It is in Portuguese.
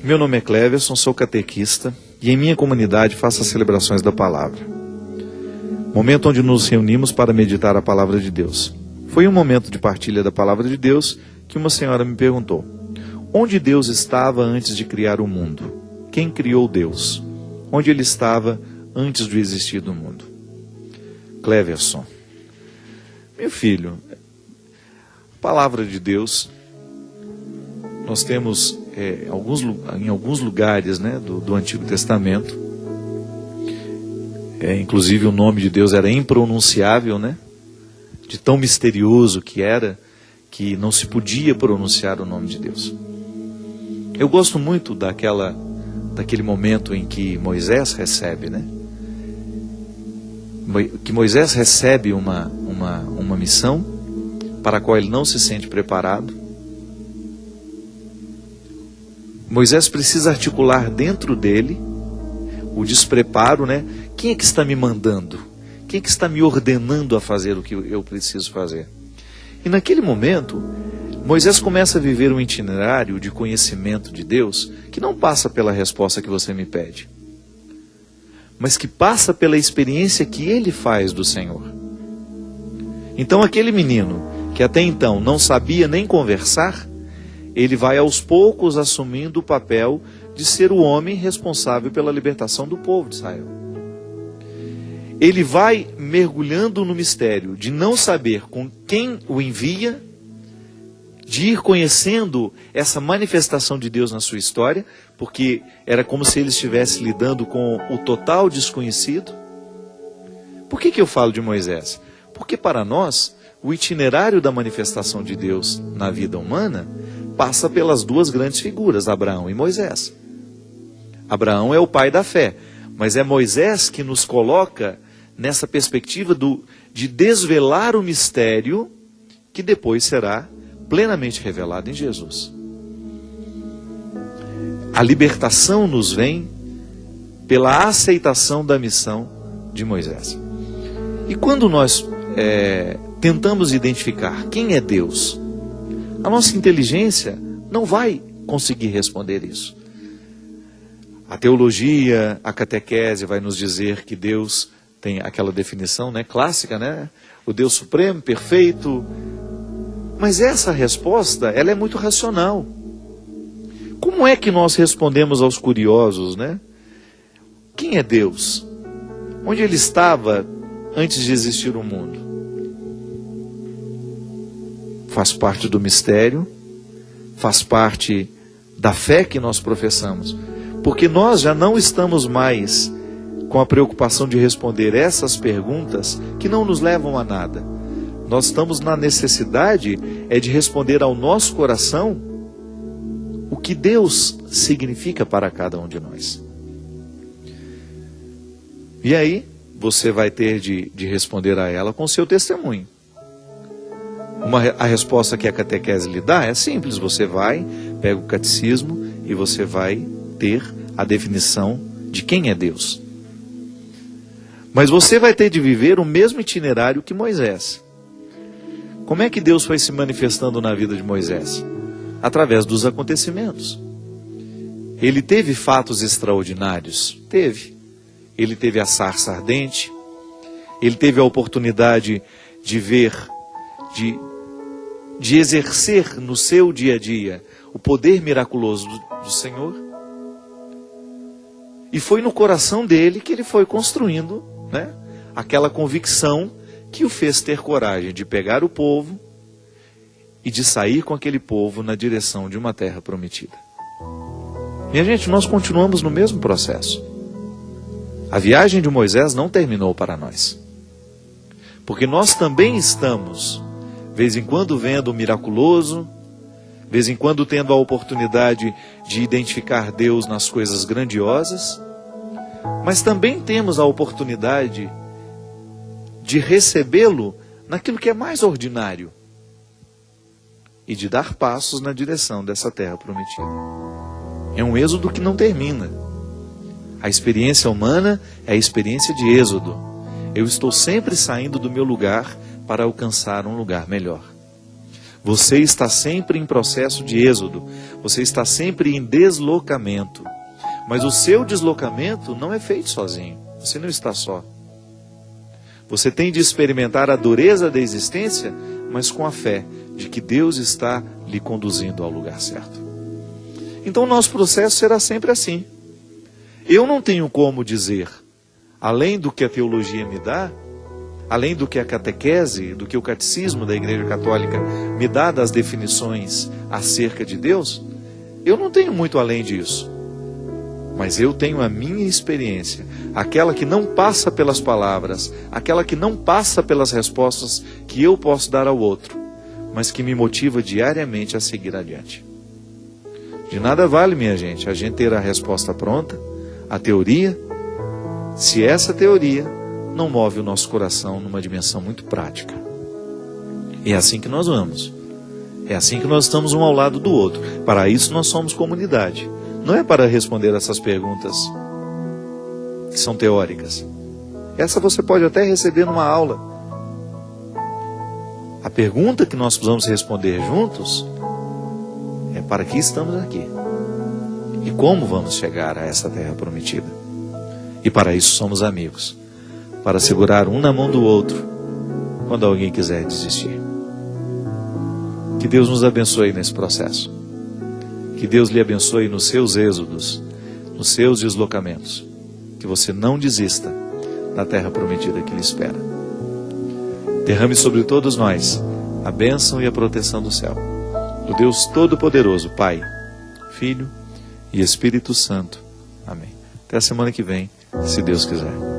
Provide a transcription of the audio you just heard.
Meu nome é Cleverson, sou catequista e em minha comunidade faço as celebrações da palavra. Momento onde nos reunimos para meditar a palavra de Deus. Foi um momento de partilha da palavra de Deus que uma senhora me perguntou: onde Deus estava antes de criar o mundo? Quem criou Deus? Onde Ele estava antes do existir do mundo? Cleverson, meu filho, a palavra de Deus, nós temos em alguns lugares, né, do Antigo Testamento, inclusive o nome de Deus era impronunciável, né, de tão misterioso que era, que não se podia pronunciar o nome de Deus. Eu gosto muito daquele momento em que Moisés recebe, né, que Moisés recebe uma missão para a qual ele não se sente preparado. Moisés precisa articular dentro dele o despreparo, né? Quem é que está me mandando? Quem é que está me ordenando a fazer o que eu preciso fazer? E naquele momento, Moisés começa a viver um itinerário de conhecimento de Deus que não passa pela resposta que você me pede, mas que passa pela experiência que ele faz do Senhor. Então aquele menino que até então não sabia nem conversar, ele vai aos poucos assumindo o papel de ser o homem responsável pela libertação do povo de Israel. Ele vai mergulhando no mistério de não saber com quem o envia, de ir conhecendo essa manifestação de Deus na sua história, porque era como se ele estivesse lidando com o total desconhecido. Por que eu falo de Moisés? Porque para nós, o itinerário da manifestação de Deus na vida humana passa pelas duas grandes figuras, Abraão e Moisés. Abraão é o pai da fé, mas é Moisés que nos coloca nessa perspectiva de desvelar o mistério que depois será plenamente revelado em Jesus. A libertação nos vem pela aceitação da missão de Moisés. E quando nós tentamos identificar quem é Deus, a nossa inteligência não vai conseguir responder isso. A teologia, a catequese vai nos dizer que Deus tem aquela definição, né, clássica, né? O Deus supremo, perfeito. Mas essa resposta, ela é muito racional. Como é que nós respondemos aos curiosos, né? Quem é Deus? Onde Ele estava antes de existir o mundo? Faz parte do mistério, faz parte da fé que nós professamos, porque nós já não estamos mais com a preocupação de responder essas perguntas que não nos levam a nada. Nós estamos na necessidade de responder ao nosso coração o que Deus significa para cada um de nós. E aí, você vai ter de responder a ela com o seu testemunho. A resposta que a catequese lhe dá é simples: você vai, pega o catecismo e você vai ter a definição de quem é Deus. Mas você vai ter de viver o mesmo itinerário que Moisés. Como é que Deus foi se manifestando na vida de Moisés? Através dos acontecimentos. Ele teve fatos extraordinários? Teve. Ele teve a sarça ardente, ele teve a oportunidade de ver, de exercer no seu dia a dia o poder miraculoso do Senhor. E foi no coração dele que ele foi construindo, né, aquela convicção que o fez ter coragem de pegar o povo e de sair com aquele povo na direção de uma terra prometida. Minha gente, nós continuamos no mesmo processo. A viagem de Moisés não terminou para nós. Porque nós também estamos, de vez em quando, vendo o miraculoso, de vez em quando tendo a oportunidade de identificar Deus nas coisas grandiosas, mas também temos a oportunidade de recebê-lo naquilo que é mais ordinário e de dar passos na direção dessa terra prometida. É um êxodo que não termina. A experiência humana é a experiência de êxodo. Eu estou sempre saindo do meu lugar para alcançar um lugar melhor. Você está sempre em processo de êxodo. Você está sempre em deslocamento. Mas o seu deslocamento não é feito sozinho. Você não está só. Você tem de experimentar a dureza da existência, mas com a fé de que Deus está lhe conduzindo ao lugar certo. Então o nosso processo será sempre assim. Eu não tenho como dizer, além do que a teologia me dá, além do que a catequese, do que o catecismo da Igreja Católica me dá das definições acerca de Deus, eu não tenho muito além disso. Mas eu tenho a minha experiência, aquela que não passa pelas palavras, aquela que não passa pelas respostas que eu posso dar ao outro, mas que me motiva diariamente a seguir adiante. De nada vale, minha gente, a gente ter a resposta pronta, a teoria, se essa teoria não move o nosso coração numa dimensão muito prática. E é assim que nós vamos. É assim que nós estamos um ao lado do outro. Para isso nós somos comunidade. Não é para responder essas perguntas que são teóricas. Essa você pode até receber numa aula. A pergunta que nós precisamos responder juntos é: para que estamos aqui? E como vamos chegar a essa terra prometida? E para isso somos amigos, para segurar um na mão do outro quando alguém quiser desistir. Que Deus nos abençoe nesse processo. Que Deus lhe abençoe nos seus êxodos, nos seus deslocamentos. Que você não desista da terra prometida que lhe espera. Derrame sobre todos nós a bênção e a proteção do céu, do Deus Todo-Poderoso, Pai, Filho e Espírito Santo. Amém. Até a semana que vem, se Deus quiser.